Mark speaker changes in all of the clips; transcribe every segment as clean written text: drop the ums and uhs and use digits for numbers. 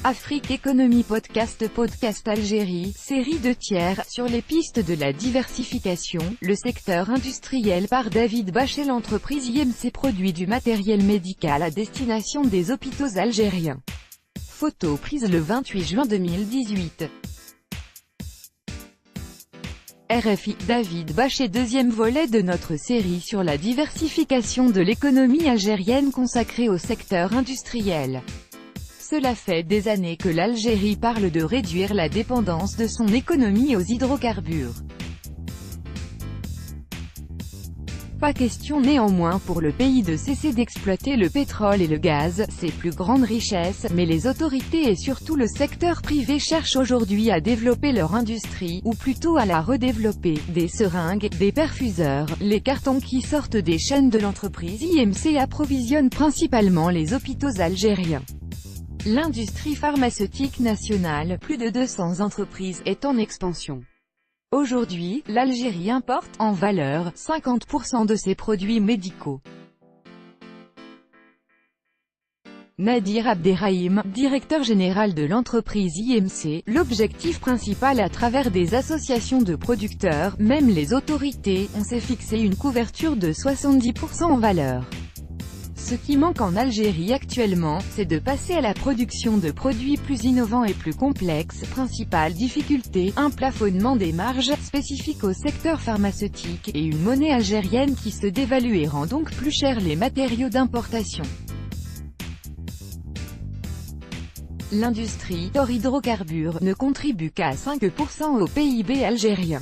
Speaker 1: Afrique Économie Podcast Algérie, série de tiers, sur les pistes de la diversification, le secteur industriel par David Bachet. L'entreprise IMC produit du matériel médical à destination des hôpitaux algériens. Photo prise le 28 juin 2018. RFI, David Bachet. Deuxième volet de notre série sur la diversification de l'économie algérienne consacrée au secteur industriel. Cela fait des années que l'Algérie parle de réduire la dépendance de son économie aux hydrocarbures. Pas question néanmoins pour le pays de cesser d'exploiter le pétrole et le gaz, ses plus grandes richesses, mais les autorités et surtout le secteur privé cherchent aujourd'hui à développer leur industrie, ou plutôt à la redévelopper. Des seringues, des perfuseurs, les cartons qui sortent des chaînes de l'entreprise IMC approvisionnent principalement les hôpitaux algériens. L'industrie pharmaceutique nationale, plus de 200 entreprises, est en expansion. Aujourd'hui, l'Algérie importe, en valeur, 50% de ses produits médicaux. Nadir Abderrahim, directeur général de l'entreprise IMC, l'objectif principal à travers des associations de producteurs, même les autorités, on s'est fixé une couverture de 70% en valeur. Ce qui manque en Algérie actuellement, c'est de passer à la production de produits plus innovants et plus complexes. Principale difficulté, un plafonnement des marges, spécifique au secteur pharmaceutique, et une monnaie algérienne qui se dévalue et rend donc plus cher les matériaux d'importation. L'industrie hors hydrocarbures ne contribue qu'à 5% au PIB algérien.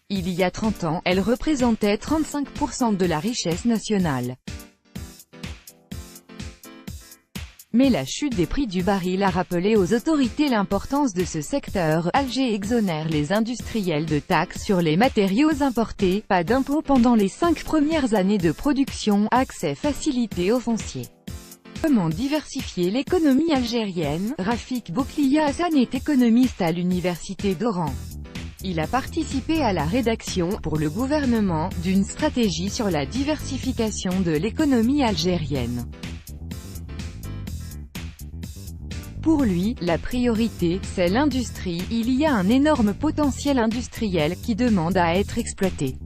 Speaker 1: Il y a 30 ans, elle représentait 35% de la richesse nationale. Mais la chute des prix du baril a rappelé aux autorités l'importance de ce secteur. Alger exonère les industriels de taxes sur les matériaux importés, pas d'impôts pendant les 5 premières années de production, accès facilité au foncier. Comment diversifier l'économie algérienne? Rafik Bouklia Hassan est économiste à l'université d'Oran. Il a participé à la rédaction, pour le gouvernement, d'une stratégie sur la diversification de l'économie algérienne. Pour lui, la priorité, c'est l'industrie. Il y a un énorme potentiel industriel qui demande à être exploité.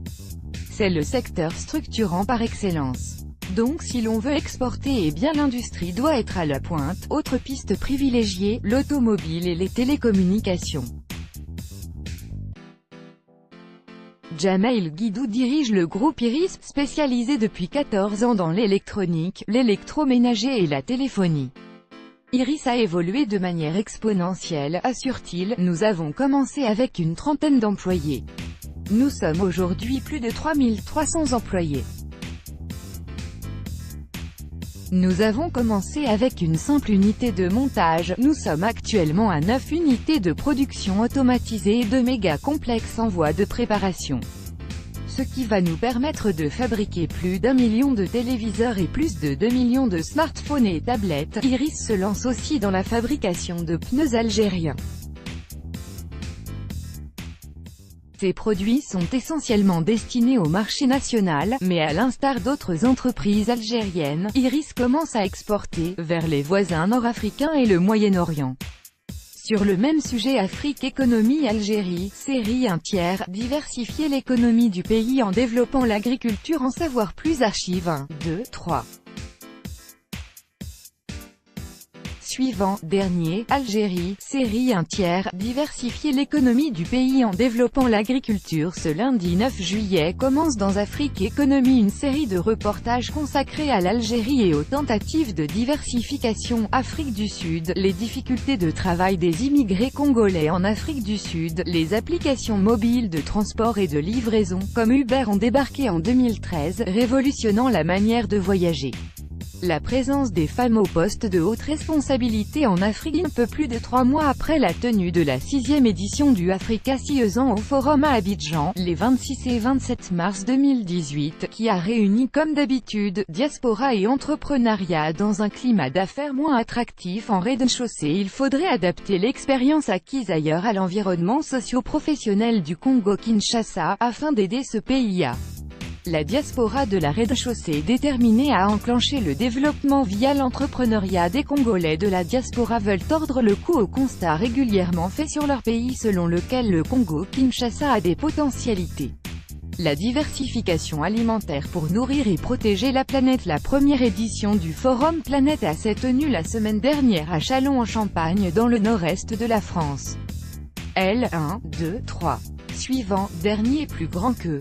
Speaker 1: C'est le secteur structurant par excellence. Donc si l'on veut exporter, eh bien l'industrie doit être à la pointe. Autre piste privilégiée, l'automobile et les télécommunications. Djamail Guidou dirige le groupe Iris, spécialisé depuis 14 ans dans l'électronique, l'électroménager et la téléphonie. Iris a évolué de manière exponentielle, assure-t-il. Nous avons commencé avec une trentaine d'employés. Nous sommes aujourd'hui plus de 3300 employés. Nous avons commencé avec une simple unité de montage, nous sommes actuellement à 9 unités de production automatisées et de méga complexes en voie de préparation. Ce qui va nous permettre de fabriquer plus d'1 million de téléviseurs et plus de 2 millions de smartphones et tablettes. Iris se lance aussi dans la fabrication de pneus algériens. Ces produits sont essentiellement destinés au marché national, mais à l'instar d'autres entreprises algériennes, Iris commence à exporter, vers les voisins nord-africains et le Moyen-Orient. Sur le même sujet, Afrique Économie Algérie, série 1 tiers, diversifier l'économie du pays en développant l'agriculture. En savoir plus. Archive 1, 2, 3. Suivant, dernier, Algérie, série 1 tiers, diversifier l'économie du pays en développant l'agriculture. Ce lundi 9 juillet commence dans Afrique Économie une série de reportages consacrés à l'Algérie et aux tentatives de diversification. Afrique du Sud, les difficultés de travail des immigrés congolais en Afrique du Sud. Les applications mobiles de transport et de livraison, comme Uber, ont débarqué en 2013, révolutionnant la manière de voyager. La présence des femmes au poste de haute responsabilité en Afrique. Un peu plus de 3 mois après la tenue de la 6e édition du Africa Sieusant au Forum à Abidjan, les 26 et 27 mars 2018, qui a réuni comme d'habitude, diaspora et entrepreneuriat dans un climat d'affaires moins attractif en rez-de-chaussée. Il faudrait adapter l'expérience acquise ailleurs à l'environnement socio-professionnel du Congo-Kinshasa, afin d'aider ce pays à La diaspora de la rez-de-chaussée est déterminée à enclencher le développement via l'entrepreneuriat. Des Congolais de la diaspora veulent tordre le cou au constat régulièrement fait sur leur pays selon lequel le Congo-Kinshasa a des potentialités. La diversification alimentaire pour nourrir et protéger la planète. La première édition du Forum Planète s'est tenue la semaine dernière à Châlons-en-Champagne dans le nord-est de la France. L 1, 2, 3. Suivant, dernier plus grand que